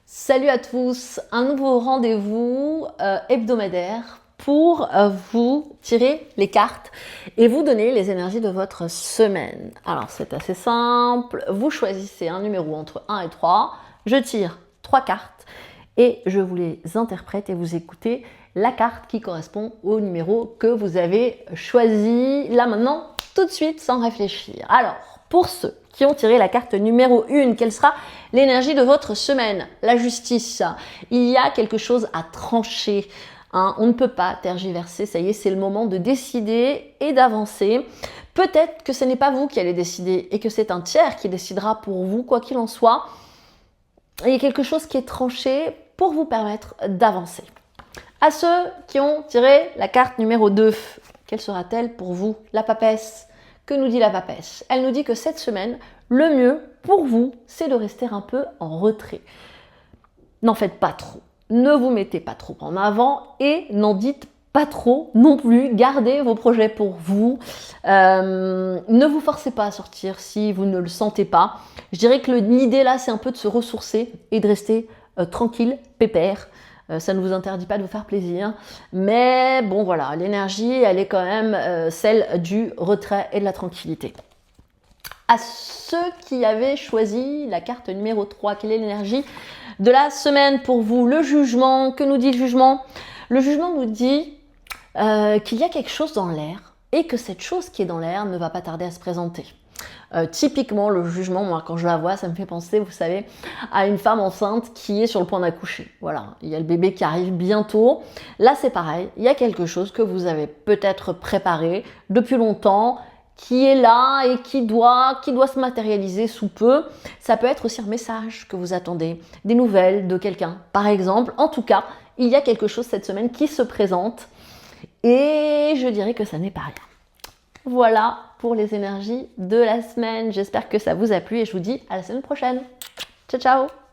Salut à tous, un nouveau rendez-vous hebdomadaire pour vous tirer les cartes et vous donner les énergies de votre semaine. Alors c'est assez simple, vous choisissez un numéro entre 1 et 3, je tire 3 cartes et je vous les interprète et vous écoutez la carte qui correspond au numéro que vous avez choisi là maintenant, tout de suite sans réfléchir. Alors, pour ceux qui ont tiré la carte numéro 1, quelle sera l'énergie de votre semaine? La justice. Il y a quelque chose à trancher. On ne peut pas tergiverser, ça y est, c'est le moment de décider et d'avancer. Peut-être que ce n'est pas vous qui allez décider et que c'est un tiers qui décidera pour vous, quoi qu'il en soit. Il y a quelque chose qui est tranché pour vous permettre d'avancer. À ceux qui ont tiré la carte numéro 2, quelle sera-t-elle pour vous? La papesse. Que nous dit la papesse? Elle nous dit que cette semaine, le mieux pour vous, c'est de rester un peu en retrait. N'en faites pas trop. Ne vous mettez pas trop en avant et n'en dites pas trop non plus. Gardez vos projets pour vous. Ne vous forcez pas à sortir si vous ne le sentez pas. Je dirais que l'idée là, c'est un peu de se ressourcer et de rester tranquille, pépère. Ça ne vous interdit pas de vous faire plaisir. Mais bon, voilà, l'énergie, elle est quand même celle du retrait et de la tranquillité. À ceux qui avaient choisi la carte numéro 3, quelle est l'énergie de la semaine pour vous? Le jugement, que nous dit le jugement? Le jugement nous dit qu'il y a quelque chose dans l'air et que cette chose qui est dans l'air ne va pas tarder à se présenter. Typiquement, le jugement, moi, quand je la vois, ça me fait penser, vous savez, à une femme enceinte qui est sur le point d'accoucher. Voilà, il y a le bébé qui arrive bientôt. Là, c'est pareil, il y a quelque chose que vous avez peut-être préparé depuis longtemps, qui est là et qui doit se matérialiser sous peu. Ça peut être aussi un message que vous attendez, des nouvelles de quelqu'un, par exemple. En tout cas, il y a quelque chose cette semaine qui se présente et je dirais que ça n'est pas rien. Voilà pour les énergies de la semaine. J'espère que ça vous a plu et je vous dis à la semaine prochaine. Ciao, ciao!